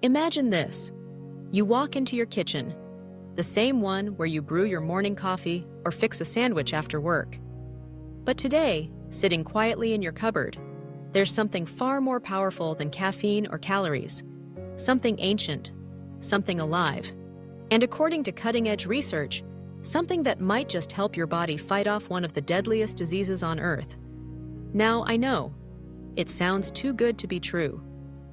Imagine this. You walk into your kitchen, the same one where you brew your morning coffee or fix a sandwich after work. But today, sitting quietly in your cupboard, there's something far more powerful than caffeine or calories. Something ancient, something alive. And according to cutting-edge research, something that might just help your body fight off one of the deadliest diseases on Earth. Now, I know, it sounds too good to be true.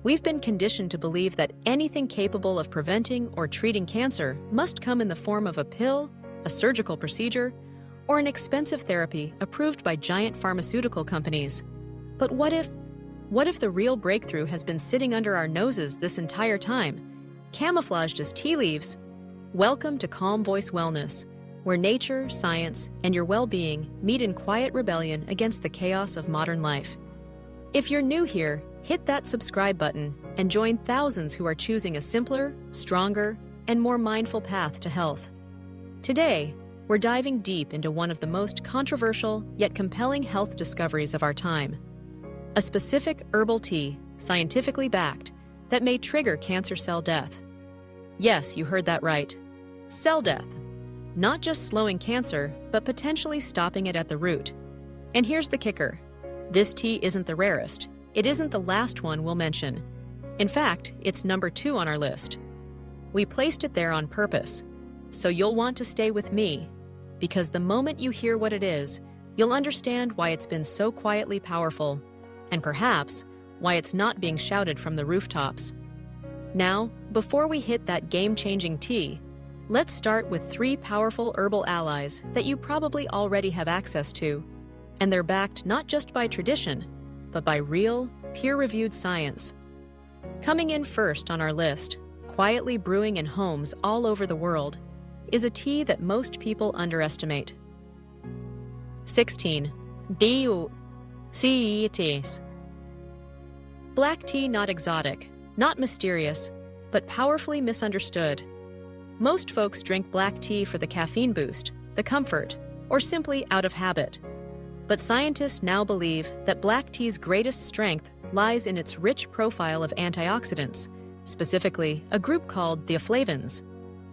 We've been conditioned to believe that anything capable of preventing or treating cancer must come in the form of a pill, a surgical procedure, or an expensive therapy approved by giant pharmaceutical companies. But what if the real breakthrough has been sitting under our noses this entire time, camouflaged as tea leaves? Welcome to Calm Voice Wellness, where nature, science, and your well-being meet in quiet rebellion against the chaos of modern life. If you're new here, hit that subscribe button and join thousands who are choosing a simpler, stronger, and more mindful path to health. Today, we're diving deep into one of the most controversial yet compelling health discoveries of our time. A specific herbal tea, scientifically backed, that may trigger cancer cell death. Yes, you heard that right. Cell death. Not just slowing cancer, but potentially stopping it at the root. And here's the kicker. This tea isn't the rarest. It isn't the last one we'll mention. In fact, it's number 2 on our list. We placed it there on purpose, so you'll want to stay with me, because the moment you hear what it is, you'll understand why it's been so quietly powerful, and perhaps why it's not being shouted from the rooftops. Now, before we hit that game-changing tea, let's start with 3 powerful herbal allies that you probably already have access to, and they're backed not just by tradition, but by real, peer-reviewed science. Coming in first on our list, quietly brewing in homes all over the world, is a tea that most people underestimate. 16. Detox. Black tea not exotic, not mysterious, but powerfully misunderstood. Most folks drink black tea for the caffeine boost, the comfort, or simply out of habit. But scientists now believe that black tea's greatest strength lies in its rich profile of antioxidants, specifically a group called the flavins.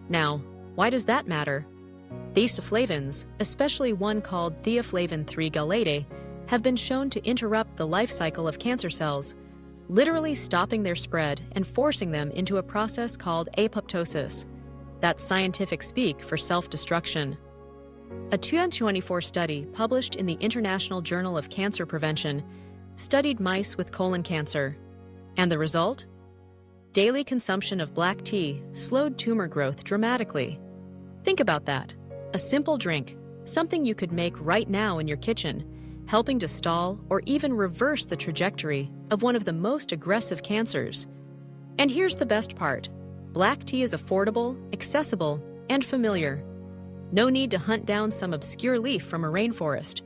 Now, why does that matter? These flavins, especially one called theaflavin 3-galate, have been shown to interrupt the life cycle of cancer cells, literally stopping their spread and forcing them into a process called apoptosis. That's scientific speak for self-destruction. A 2024 study published in the International Journal of Cancer Prevention studied mice with colon cancer. And the result? Daily consumption of black tea slowed tumor growth dramatically. Think about that. A simple drink, something you could make right now in your kitchen, helping to stall or even reverse the trajectory of one of the most aggressive cancers. And here's the best part. Black tea is affordable, accessible, and familiar. No need to hunt down some obscure leaf from a rainforest.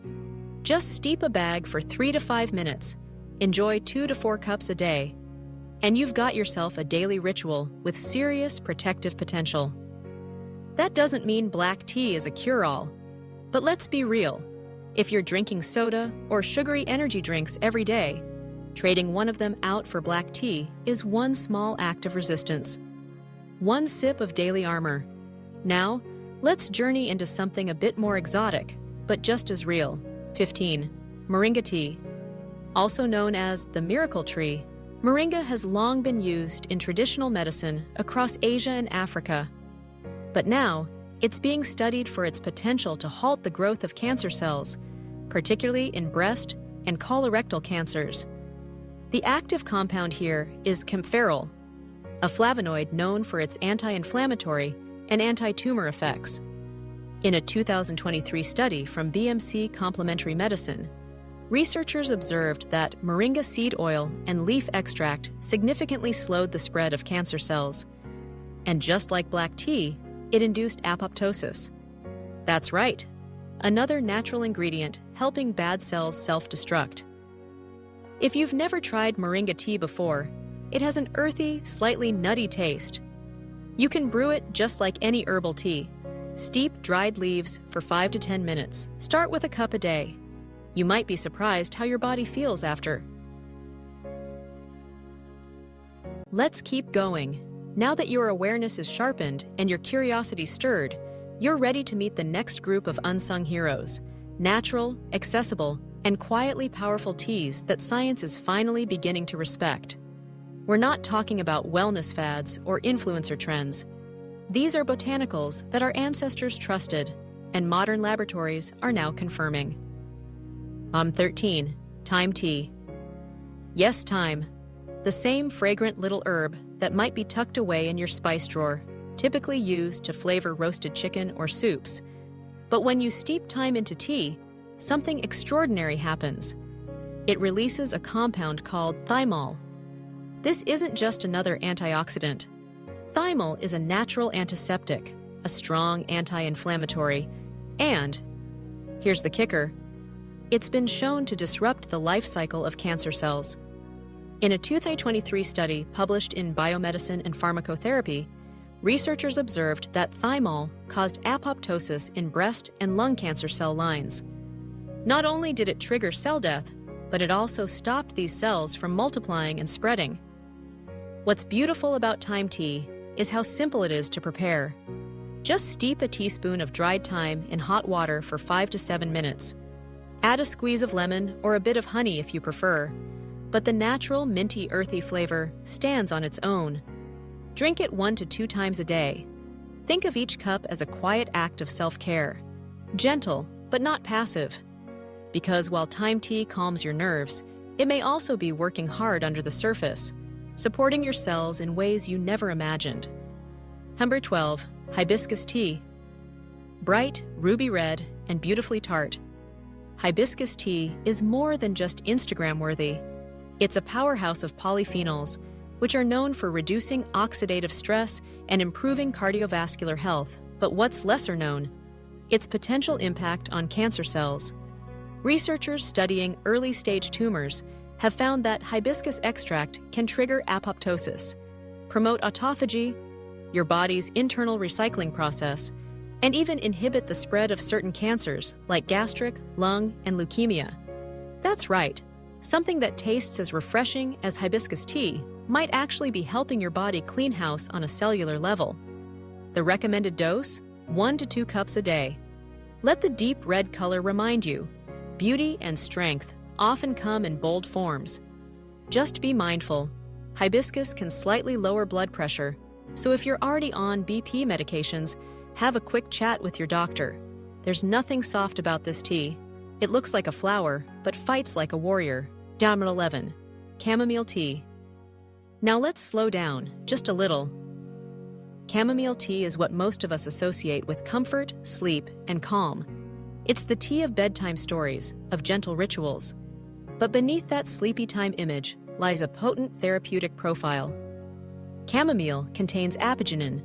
Just steep a bag for 3 to 5 minutes, enjoy 2 to 4 cups a day, and you've got yourself a daily ritual with serious protective potential. That doesn't mean black tea is a cure-all, but let's be real. If you're drinking soda or sugary energy drinks every day, trading one of them out for black tea is one small act of resistance. One sip of daily armor. Now, let's journey into something a bit more exotic, but just as real. 15. Moringa tea. Also known as the miracle tree, moringa has long been used in traditional medicine across Asia and Africa. But now, it's being studied for its potential to halt the growth of cancer cells, particularly in breast and colorectal cancers. The active compound here is kaempferol, a flavonoid known for its anti-inflammatory and anti-tumor effects. In a 2023 study from BMC Complementary Medicine, researchers observed that moringa seed oil and leaf extract significantly slowed the spread of cancer cells. And just like black tea, it induced apoptosis. That's right, another natural ingredient helping bad cells self-destruct. If you've never tried moringa tea before, it has an earthy, slightly nutty taste. You can brew it just like any herbal tea. Steep dried leaves for 5 to 10 minutes. Start with a cup a day. You might be surprised how your body feels after. Let's keep going. Now that your awareness is sharpened and your curiosity stirred, you're ready to meet the next group of unsung heroes. Natural, accessible, and quietly powerful teas that science is finally beginning to respect. We're not talking about wellness fads or influencer trends. These are botanicals that our ancestors trusted, and modern laboratories are now confirming. 13. Thyme tea. Yes, thyme. The same fragrant little herb that might be tucked away in your spice drawer, typically used to flavor roasted chicken or soups. But when you steep thyme into tea, something extraordinary happens. It releases a compound called thymol. This isn't just another antioxidant. Thymol is a natural antiseptic, a strong anti-inflammatory, and, here's the kicker, it's been shown to disrupt the life cycle of cancer cells. In a 2023 study published in Biomedicine and Pharmacotherapy, researchers observed that thymol caused apoptosis in breast and lung cancer cell lines. Not only did it trigger cell death, but it also stopped these cells from multiplying and spreading. What's beautiful about thyme tea is how simple it is to prepare. Just steep a teaspoon of dried thyme in hot water for 5 to 7 minutes. Add a squeeze of lemon or a bit of honey if you prefer, but the natural minty earthy flavor stands on its own. Drink it 1 to 2 times a day. Think of each cup as a quiet act of self-care. Gentle, but not passive. Because while thyme tea calms your nerves, it may also be working hard under the surface, supporting your cells in ways you never imagined. Number 12. Hibiscus tea. Bright, ruby red, and beautifully tart. Hibiscus tea is more than just Instagram-worthy. It's a powerhouse of polyphenols, which are known for reducing oxidative stress and improving cardiovascular health. But what's lesser known? Its potential impact on cancer cells. Researchers studying early-stage tumors have found that hibiscus extract can trigger apoptosis, promote autophagy, your body's internal recycling process, and even inhibit the spread of certain cancers like gastric, lung, and leukemia. That's right, something that tastes as refreshing as hibiscus tea might actually be helping your body clean house on a cellular level. The recommended dose? 1 to 2 cups a day. Let the deep red color remind you, beauty and strength often come in bold forms. Just be mindful. Hibiscus can slightly lower blood pressure, so if you're already on BP medications, have a quick chat with your doctor. There's nothing soft about this tea. It looks like a flower, but fights like a warrior. Number 11. Chamomile tea. Now let's slow down, just a little. Chamomile tea is what most of us associate with comfort, sleep, and calm. It's the tea of bedtime stories, of gentle rituals. But beneath that sleepy time image lies a potent therapeutic profile. Chamomile contains apigenin,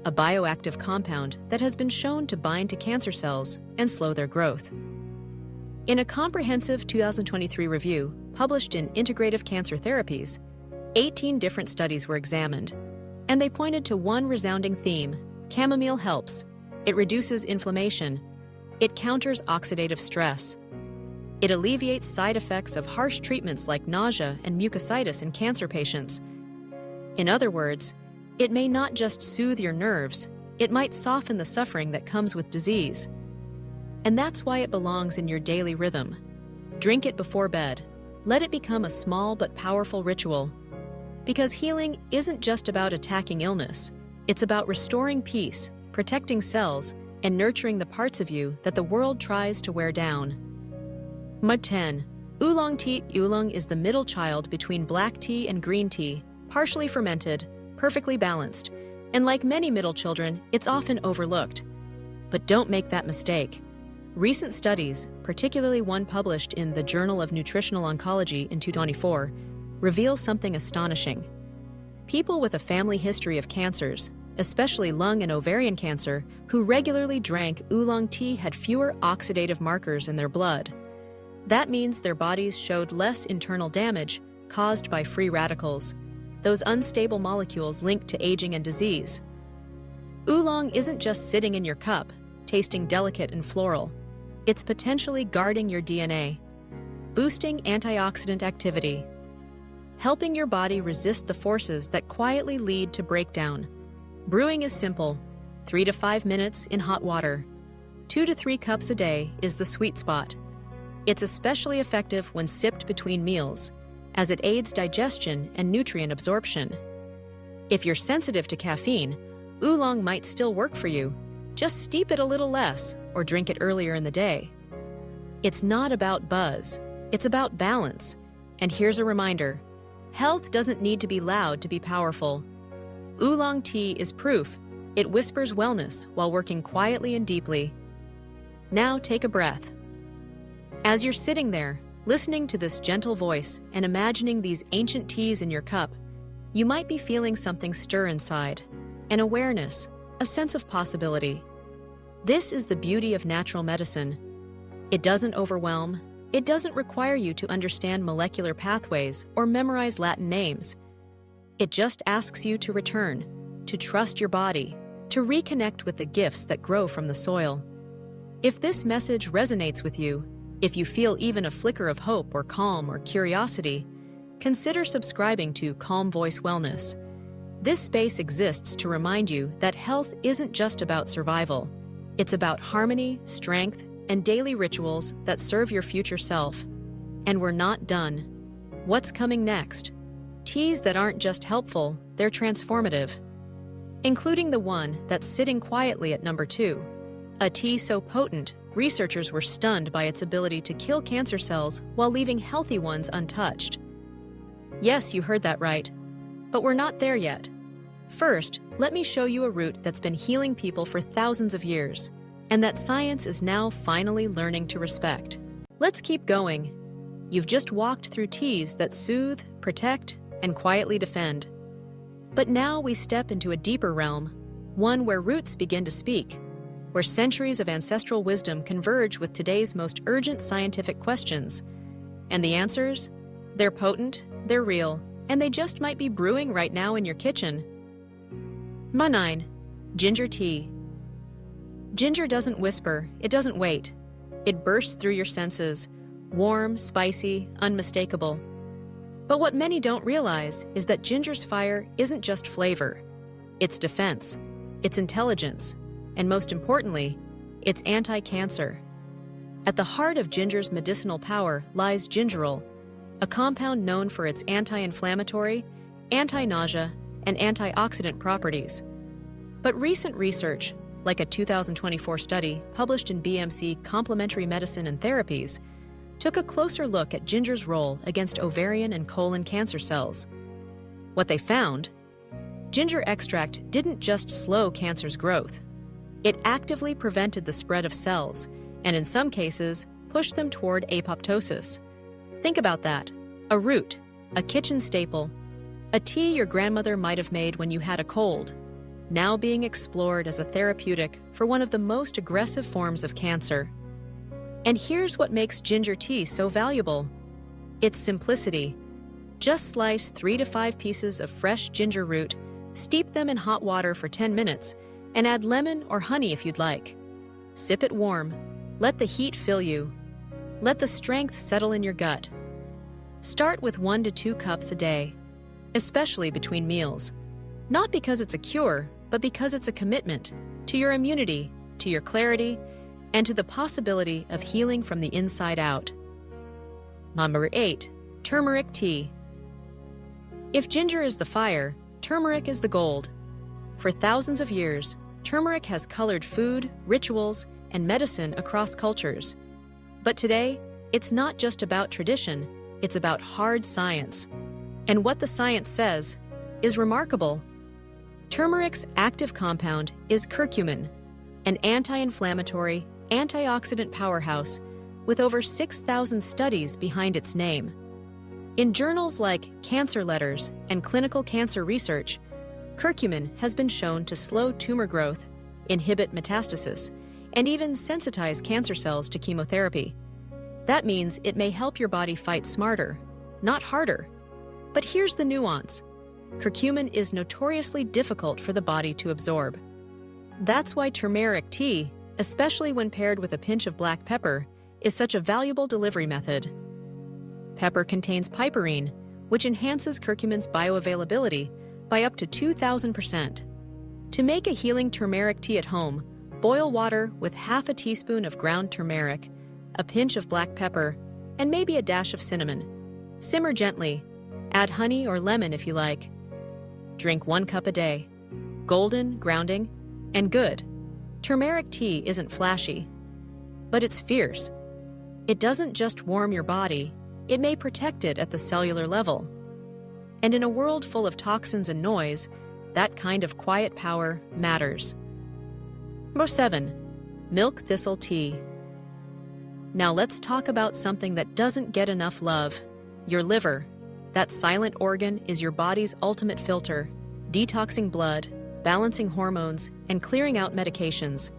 a bioactive compound that has been shown to bind to cancer cells and slow their growth. In a comprehensive 2023 review published in Integrative Cancer Therapies, 18 different studies were examined, and they pointed to one resounding theme: chamomile helps. It reduces inflammation. It counters oxidative stress. It alleviates side effects of harsh treatments like nausea and mucositis in cancer patients. In other words, it may not just soothe your nerves, it might soften the suffering that comes with disease. And that's why it belongs in your daily rhythm. Drink it before bed. Let it become a small but powerful ritual. Because healing isn't just about attacking illness, it's about restoring peace, protecting cells, and nurturing the parts of you that the world tries to wear down. Mud 10. Oolong tea. Oolong is the middle child between black tea and green tea, partially fermented, perfectly balanced, and like many middle children, it's often overlooked. But don't make that mistake. Recent studies, particularly one published in the Journal of Nutritional Oncology in 2024, reveal something astonishing. People with a family history of cancers, especially lung and ovarian cancer, who regularly drank oolong tea had fewer oxidative markers in their blood. That means their bodies showed less internal damage caused by free radicals, those unstable molecules linked to aging and disease. Oolong isn't just sitting in your cup, tasting delicate and floral. It's potentially guarding your DNA, boosting antioxidant activity, helping your body resist the forces that quietly lead to breakdown. Brewing is simple: 3 to 5 minutes in hot water. 2 to 3 cups a day is the sweet spot. It's especially effective when sipped between meals, as it aids digestion and nutrient absorption. If you're sensitive to caffeine, oolong might still work for you. Just steep it a little less or drink it earlier in the day. It's not about buzz, it's about balance. And here's a reminder: health doesn't need to be loud to be powerful. Oolong tea is proof. It whispers wellness while working quietly and deeply. Now take a breath. As you're sitting there, listening to this gentle voice and imagining these ancient teas in your cup, you might be feeling something stir inside: an awareness, a sense of possibility. This is the beauty of natural medicine. It doesn't overwhelm. It doesn't require you to understand molecular pathways or memorize Latin names. It just asks you to return, to trust your body, to reconnect with the gifts that grow from the soil. If this message resonates with you, if you feel even a flicker of hope or calm or curiosity, consider subscribing to Calm Voice Wellness. This space exists to remind you that health isn't just about survival. It's about harmony, strength, and daily rituals that serve your future self. And we're not done. What's coming next? Teas that aren't just helpful, they're transformative. Including the one that's sitting quietly at number 2. A tea so potent, researchers were stunned by its ability to kill cancer cells while leaving healthy ones untouched. Yes, you heard that right. But we're not there yet. First, let me show you a root that's been healing people for thousands of years, and that science is now finally learning to respect. Let's keep going. You've just walked through teas that soothe, protect, and quietly defend. But now we step into a deeper realm, one where roots begin to speak, where centuries of ancestral wisdom converge with today's most urgent scientific questions. And the answers? They're potent, they're real, and they just might be brewing right now in your kitchen. 9. Ginger tea. Ginger doesn't whisper, it doesn't wait. It bursts through your senses, warm, spicy, unmistakable. But what many don't realize is that ginger's fire isn't just flavor. It's defense, it's intelligence, and most importantly, it's anti-cancer. At the heart of ginger's medicinal power lies gingerol, a compound known for its anti-inflammatory, anti-nausea, and antioxidant properties. But recent research, like a 2024 study published in BMC Complementary Medicine and Therapies, took a closer look at ginger's role against ovarian and colon cancer cells. What they found? Ginger extract didn't just slow cancer's growth. It actively prevented the spread of cells, and in some cases, pushed them toward apoptosis. Think about that. A root, a kitchen staple, a tea your grandmother might have made when you had a cold, now being explored as a therapeutic for one of the most aggressive forms of cancer. And here's what makes ginger tea so valuable: its simplicity. Just slice 3 to 5 pieces of fresh ginger root, steep them in hot water for 10 minutes, and add lemon or honey if you'd like. Sip it warm. Let the heat fill you. Let the strength settle in your gut. Start with 1 to 2 cups a day, especially between meals. Not because it's a cure, but because it's a commitment to your immunity, to your clarity, and to the possibility of healing from the inside out. Number 8. Turmeric tea. If ginger is the fire, turmeric is the gold. For thousands of years, turmeric has colored food, rituals, and medicine across cultures. But today, it's not just about tradition, it's about hard science. And what the science says is remarkable. Turmeric's active compound is curcumin, an anti-inflammatory, antioxidant powerhouse with over 6,000 studies behind its name. In journals like Cancer Letters and Clinical Cancer Research, curcumin has been shown to slow tumor growth, inhibit metastasis, and even sensitize cancer cells to chemotherapy. That means it may help your body fight smarter, not harder. But here's the nuance. Curcumin is notoriously difficult for the body to absorb. That's why turmeric tea, especially when paired with a pinch of black pepper, is such a valuable delivery method. Pepper contains piperine, which enhances curcumin's bioavailability by up to 2,000%. To make a healing turmeric tea at home, boil water with half a teaspoon of ground turmeric, a pinch of black pepper, and maybe a dash of cinnamon. Simmer gently. Add honey or lemon if you like. Drink 1 cup a day. Golden, grounding, and good. Turmeric tea isn't flashy, but it's fierce. It doesn't just warm your body, it may protect it at the cellular level. And in a world full of toxins and noise, that kind of quiet power matters. Number 7. Milk thistle tea. Now let's talk about something that doesn't get enough love. Your liver. That silent organ is your body's ultimate filter, detoxing blood, balancing hormones, and clearing out medications.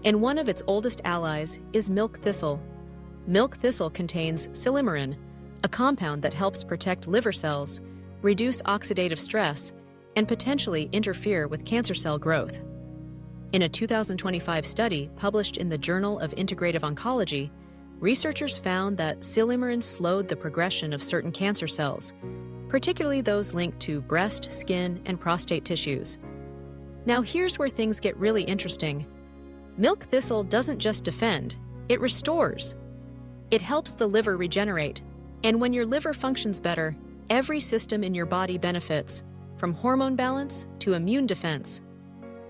And one of its oldest allies is milk thistle. Milk thistle contains silymarin, a compound that helps protect liver cells, reduce oxidative stress, and potentially interfere with cancer cell growth. In a 2025 study published in the Journal of Integrative Oncology, researchers found that silymarin slowed the progression of certain cancer cells, particularly those linked to breast, skin, and prostate tissues. Now here's where things get really interesting. Milk thistle doesn't just defend, it restores. It helps the liver regenerate, and when your liver functions better, every system in your body benefits, from hormone balance to immune defense.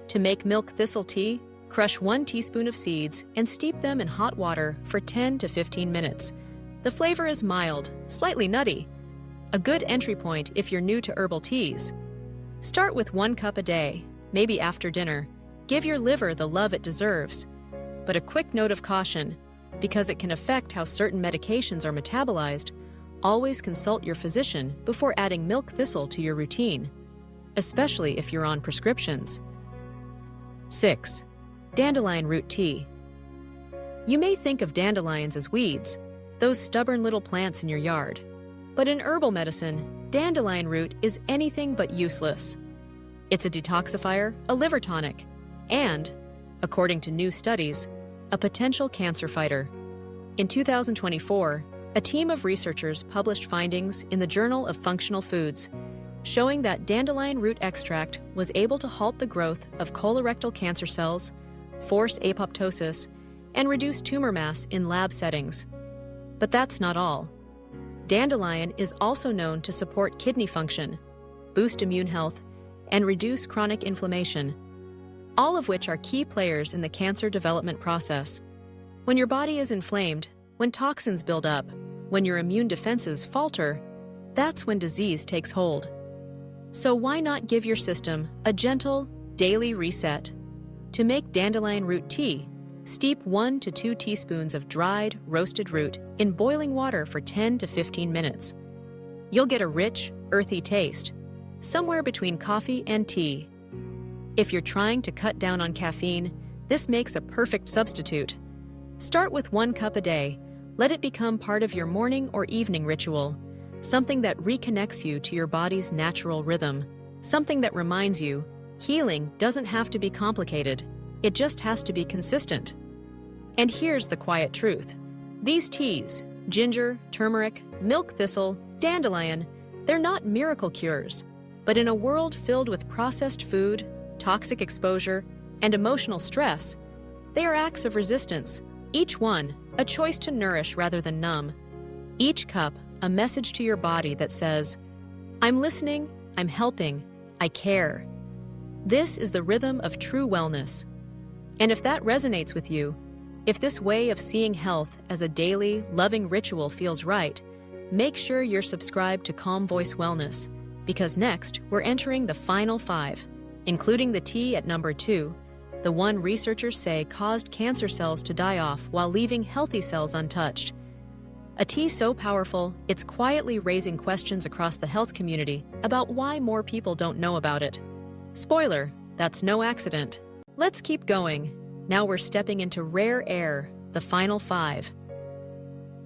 To make milk thistle tea, crush 1 teaspoon of seeds and steep them in hot water for 10 to 15 minutes. The flavor is mild, slightly nutty. A good entry point if you're new to herbal teas. Start with 1 cup a day, maybe after dinner. Give your liver the love it deserves. But a quick note of caution, because it can affect how certain medications are metabolized, always consult your physician before adding milk thistle to your routine, especially if you're on prescriptions. 6. Dandelion root tea. You may think of dandelions as weeds, those stubborn little plants in your yard. But in herbal medicine, dandelion root is anything but useless. It's a detoxifier, a liver tonic, and, according to new studies, a potential cancer fighter. In 2024, a team of researchers published findings in the Journal of Functional Foods showing that dandelion root extract was able to halt the growth of colorectal cancer cells, force apoptosis, and reduce tumor mass in lab settings. But that's not all. Dandelion is also known to support kidney function, boost immune health, and reduce chronic inflammation, all of which are key players in the cancer development process. When your body is inflamed, when toxins build up, when your immune defenses falter, that's when disease takes hold. So why not give your system a gentle, daily reset? To make dandelion root tea, steep 1 to 2 teaspoons of dried, roasted root in boiling water for 10 to 15 minutes. You'll get a rich, earthy taste, somewhere between coffee and tea. If you're trying to cut down on caffeine, this makes a perfect substitute. Start with 1 cup a day. Let it become part of your morning or evening ritual, something that reconnects you to your body's natural rhythm, something that reminds you, healing doesn't have to be complicated, it just has to be consistent. And here's the quiet truth. These teas, ginger, turmeric, milk thistle, dandelion, they're not miracle cures, but in a world filled with processed food, toxic exposure, and emotional stress, they are acts of resistance, each one a choice to nourish rather than numb. Each cup a message to your body that says, I'm listening, I'm helping, I care. This is the rhythm of true wellness. And if that resonates with you, if this way of seeing health as a daily, loving ritual feels right, make sure you're subscribed to Calm Voice Wellness, because next we're entering the final 5, including the tea at number 2, the one researchers say caused cancer cells to die off while leaving healthy cells untouched. A tea so powerful, it's quietly raising questions across the health community about why more people don't know about it. Spoiler, that's no accident. Let's keep going. Now we're stepping into rare air, the final 5.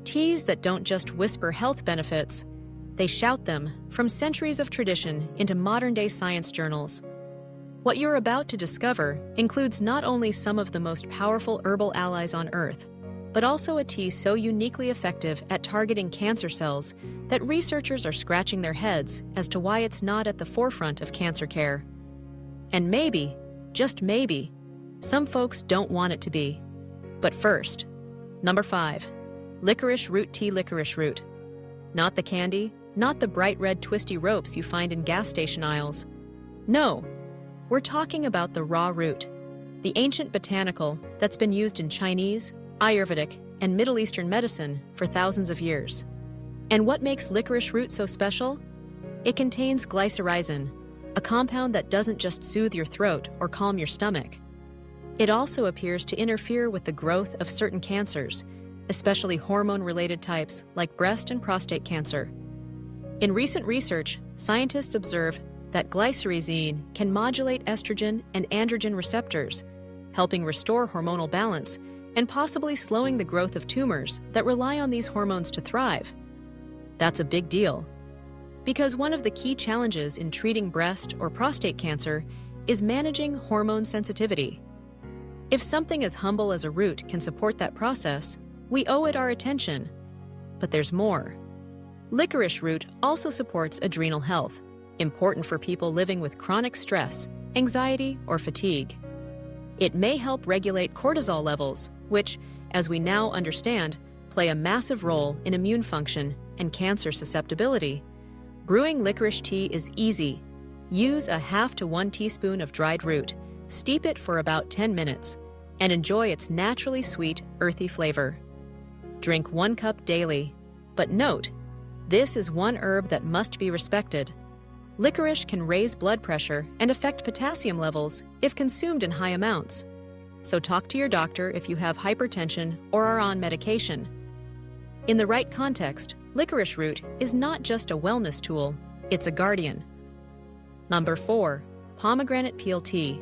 Teas that don't just whisper health benefits, they shout them from centuries of tradition into modern-day science journals. What you're about to discover includes not only some of the most powerful herbal allies on Earth, but also a tea so uniquely effective at targeting cancer cells that researchers are scratching their heads as to why it's not at the forefront of cancer care. And maybe, just maybe, some folks don't want it to be. But first, number 5, licorice root tea. Licorice root. Not the candy, not the bright red twisty ropes you find in gas station aisles. No, we're talking about the raw root, the ancient botanical that's been used in Chinese, Ayurvedic, and Middle Eastern medicine for thousands of years. And what makes licorice root so special? It contains glycyrrhizin, a compound that doesn't just soothe your throat or calm your stomach. It also appears to interfere with the growth of certain cancers, especially hormone-related types like breast and prostate cancer. In recent research, scientists observe that glycyrrhizin can modulate estrogen and androgen receptors, helping restore hormonal balance and possibly slowing the growth of tumors that rely on these hormones to thrive. That's a big deal, because one of the key challenges in treating breast or prostate cancer is managing hormone sensitivity. If something as humble as a root can support that process, we owe it our attention. But there's more. Licorice root also supports adrenal health, important for people living with chronic stress, anxiety, or fatigue. It may help regulate cortisol levels, which, as we now understand, play a massive role in immune function and cancer susceptibility. Brewing licorice tea is easy. Use a half to 1 teaspoon of dried root, steep it for about 10 minutes, and enjoy its naturally sweet, earthy flavor. Drink 1 cup daily. But note, this is one herb that must be respected. Licorice can raise blood pressure and affect potassium levels if consumed in high amounts. So talk to your doctor if you have hypertension or are on medication. In the right context, licorice root is not just a wellness tool, it's a guardian. Number 4, pomegranate peel tea.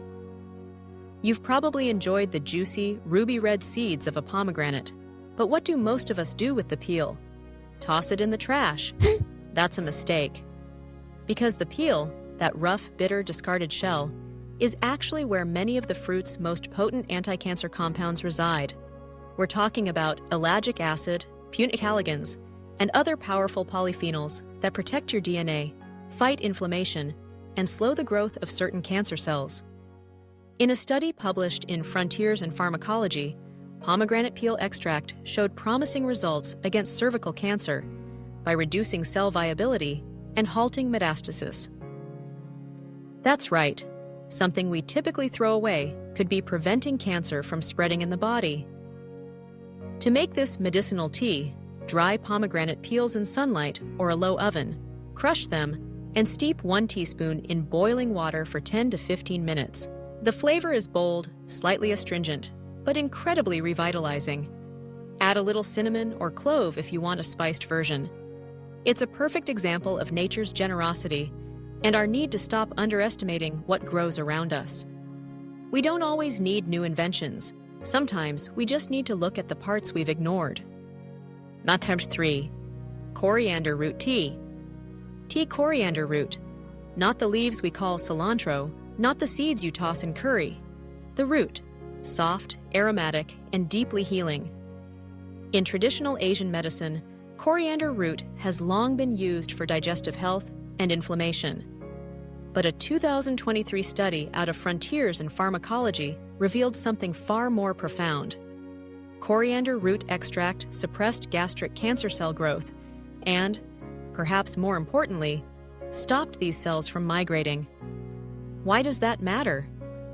You've probably enjoyed the juicy, ruby red seeds of a pomegranate, but what do most of us do with the peel? Toss it in the trash. That's a mistake. Because the peel, that rough, bitter, discarded shell, is actually where many of the fruit's most potent anti-cancer compounds reside. We're talking about ellagic acid, punic halogens, and other powerful polyphenols that protect your DNA, fight inflammation, and slow the growth of certain cancer cells. In a study published in Frontiers in Pharmacology, pomegranate peel extract showed promising results against cervical cancer by reducing cell viability and halting metastasis. That's right, something we typically throw away could be preventing cancer from spreading in the body. To make this medicinal tea, dry pomegranate peels in sunlight or a low oven, crush them, and steep 1 teaspoon in boiling water for 10 to 15 minutes. The flavor is bold, slightly astringent, but incredibly revitalizing. Add a little cinnamon or clove if you want a spiced version. It's a perfect example of nature's generosity and our need to stop underestimating what grows around us. We don't always need new inventions. Sometimes we just need to look at the parts we've ignored. Number 3, coriander root tea. Tea coriander root. Not the leaves we call cilantro, not the seeds you toss in curry. The root, soft, aromatic, and deeply healing. In traditional Asian medicine, coriander root has long been used for digestive health and inflammation. But a 2023 study out of Frontiers in Pharmacology revealed something far more profound. Coriander root extract suppressed gastric cancer cell growth and, perhaps more importantly, stopped these cells from migrating. Why does that matter?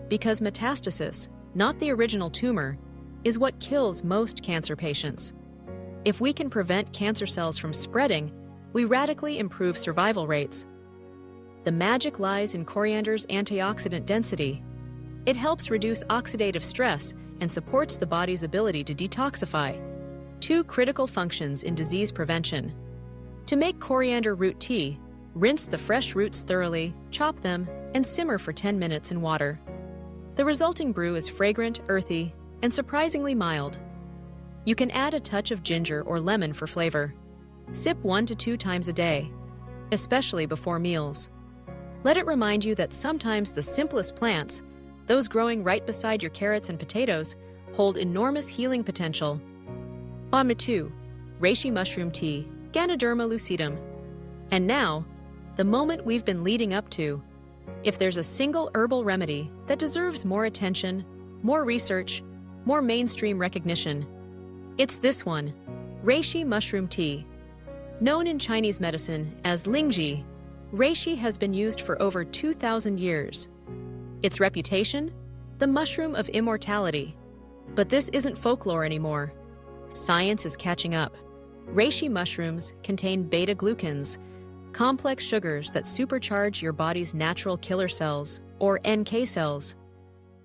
Because metastasis, not the original tumor, is what kills most cancer patients. If we can prevent cancer cells from spreading, we radically improve survival rates. The magic lies in coriander's antioxidant density. It helps reduce oxidative stress and supports the body's ability to detoxify, 2 critical functions in disease prevention. To make coriander root tea, rinse the fresh roots thoroughly, chop them, and simmer for 10 minutes in water. The resulting brew is fragrant, earthy, and surprisingly mild. You can add a touch of ginger or lemon for flavor. Sip 1 to 2 times a day, especially before meals. Let it remind you that sometimes the simplest plants, those growing right beside your carrots and potatoes, hold enormous healing potential. On 2, reishi mushroom tea, Ganoderma lucidum. And now, the moment we've been leading up to. If there's a single herbal remedy that deserves more attention, more research, more mainstream recognition, it's this one, reishi mushroom tea. Known in Chinese medicine as lingji, reishi has been used for over 2,000 years. Its reputation? The mushroom of immortality. But this isn't folklore anymore. Science is catching up. Reishi mushrooms contain beta-glucans, complex sugars that supercharge your body's natural killer cells, or NK cells.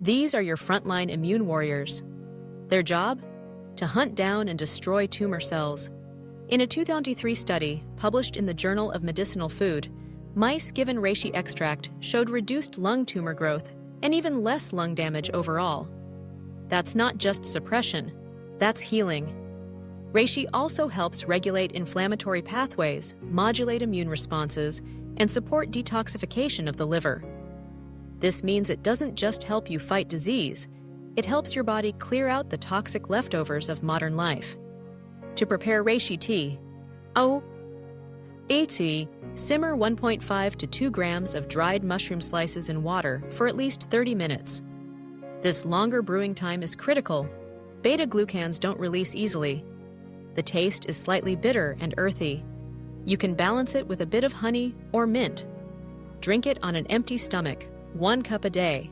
These are your frontline immune warriors. Their job? To hunt down and destroy tumor cells. In a 2003 study published in the Journal of Medicinal Food, mice given reishi extract showed reduced lung tumor growth and even less lung damage overall. That's not just suppression, that's healing. Reishi also helps regulate inflammatory pathways, modulate immune responses, and support detoxification of the liver. This means it doesn't just help you fight disease, it helps your body clear out the toxic leftovers of modern life. To prepare reishi tea, simmer 1.5 to 2 grams of dried mushroom slices in water for at least 30 minutes. This longer brewing time is critical. Beta-glucans don't release easily. The taste is slightly bitter and earthy. You can balance it with a bit of honey or mint. Drink it on an empty stomach, 1 cup a day.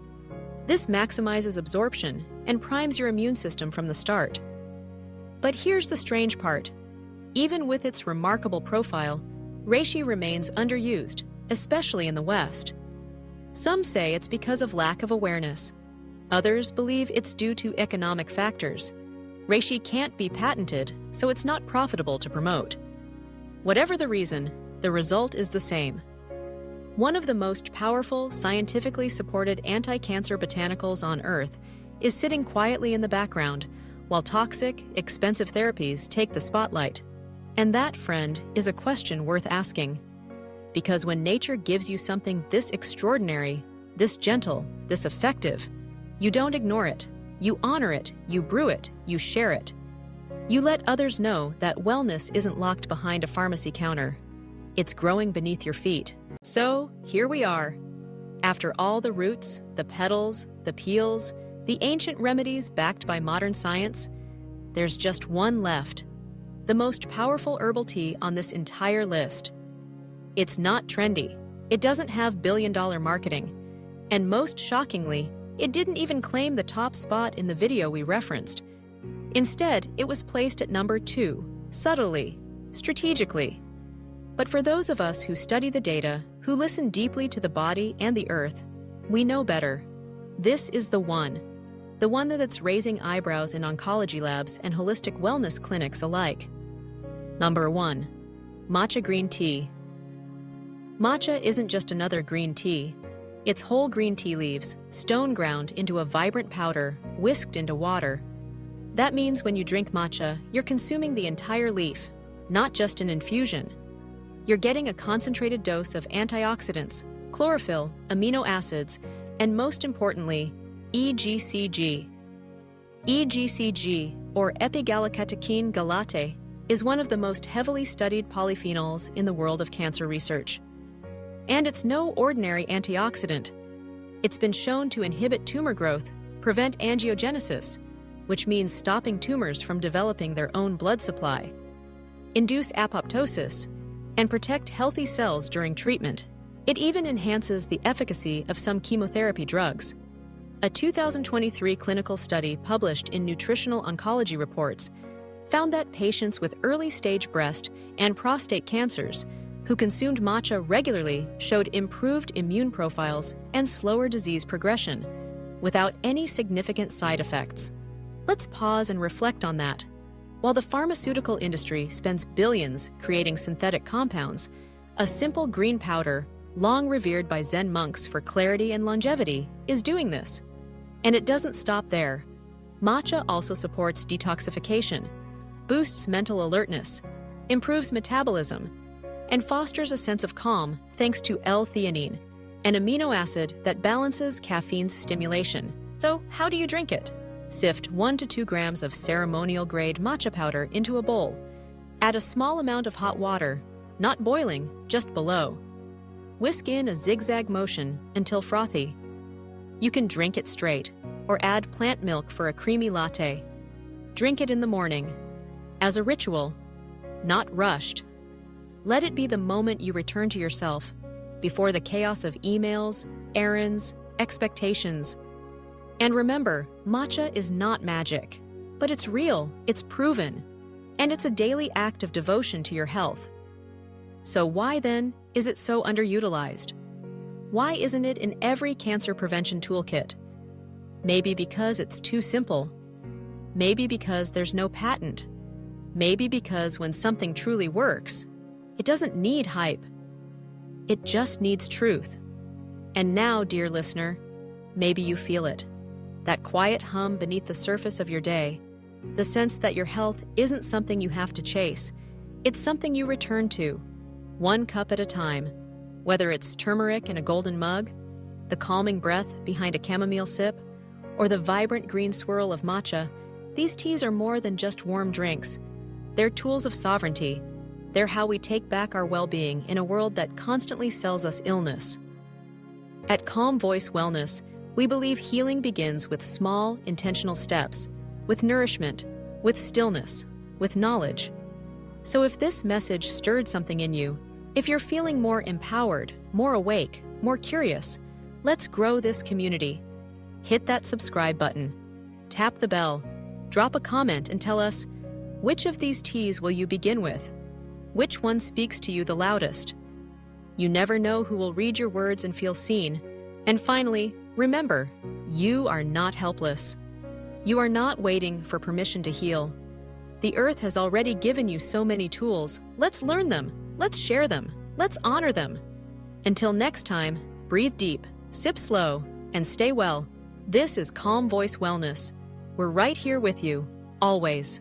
This maximizes absorption and primes your immune system from the start. But here's the strange part. Even with its remarkable profile, reishi remains underused, especially in the West. Some say it's because of lack of awareness. Others believe it's due to economic factors. Reishi can't be patented, so it's not profitable to promote. Whatever the reason, the result is the same. One of the most powerful, scientifically supported anti-cancer botanicals on Earth is sitting quietly in the background, while toxic, expensive therapies take the spotlight. And that, friend, is a question worth asking. Because when nature gives you something this extraordinary, this gentle, this effective, you don't ignore it. You honor it, you brew it, you share it. You let others know that wellness isn't locked behind a pharmacy counter. It's growing beneath your feet. So, here we are. After all the roots, the petals, the peels, the ancient remedies backed by modern science, there's just one left. The most powerful herbal tea on this entire list. It's not trendy. It doesn't have billion-dollar marketing. And most shockingly, it didn't even claim the top spot in the video we referenced. Instead, it was placed at number 2, subtly, strategically. But for those of us who study the data, who listen deeply to the body and the earth, we know better. This is the one that's raising eyebrows in oncology labs and holistic wellness clinics alike. Number 1. Matcha green tea. Matcha isn't just another green tea. It's whole green tea leaves, stone ground into a vibrant powder, whisked into water. That means when you drink matcha, you're consuming the entire leaf, not just an infusion. You're getting a concentrated dose of antioxidants, chlorophyll, amino acids, and most importantly, EGCG. EGCG, or epigallocatechin gallate, is one of the most heavily studied polyphenols in the world of cancer research. And it's no ordinary antioxidant. It's been shown to inhibit tumor growth, prevent angiogenesis, which means stopping tumors from developing their own blood supply, induce apoptosis, and protect healthy cells during treatment. It even enhances the efficacy of some chemotherapy drugs. A 2023 clinical study published in Nutritional Oncology Reports found that patients with early-stage breast and prostate cancers who consumed matcha regularly showed improved immune profiles and slower disease progression, without any significant side effects. Let's pause and reflect on that. While the pharmaceutical industry spends billions creating synthetic compounds, a simple green powder, long revered by Zen monks for clarity and longevity, is doing this. And it doesn't stop there. Matcha also supports detoxification, boosts mental alertness, improves metabolism, and fosters a sense of calm thanks to L-theanine, an amino acid that balances caffeine's stimulation. So, how do you drink it? Sift 1 to 2 grams of ceremonial-grade matcha powder into a bowl. Add a small amount of hot water, not boiling, just below. Whisk in a zigzag motion until frothy. You can drink it straight, or add plant milk for a creamy latte. Drink it in the morning, as a ritual, not rushed. Let it be the moment you return to yourself, before the chaos of emails, errands, expectations. And remember, matcha is not magic, but it's real, it's proven, and it's a daily act of devotion to your health. So why then is it so underutilized? Why isn't it in every cancer prevention toolkit? Maybe because it's too simple. Maybe because there's no patent. Maybe because when something truly works, it doesn't need hype. It just needs truth. And now, dear listener, maybe you feel it. That quiet hum beneath the surface of your day. The sense that your health isn't something you have to chase. It's something you return to, one cup at a time. Whether it's turmeric in a golden mug, the calming breath behind a chamomile sip, or the vibrant green swirl of matcha, these teas are more than just warm drinks. They're tools of sovereignty. They're how we take back our well-being in a world that constantly sells us illness. At Calm Voice Wellness, we believe healing begins with small, intentional steps, with nourishment, with stillness, with knowledge. So if this message stirred something in you, if you're feeling more empowered, more awake, more curious, let's grow this community. Hit that subscribe button, tap the bell, drop a comment and tell us, which of these teas will you begin with? Which one speaks to you the loudest? You never know who will read your words and feel seen. And finally, remember, you are not helpless. You are not waiting for permission to heal. The earth has already given you so many tools. Let's learn them. Let's share them. Let's honor them. Until next time, breathe deep, sip slow, and stay well. This is Calm Voice Wellness. We're right here with you, always.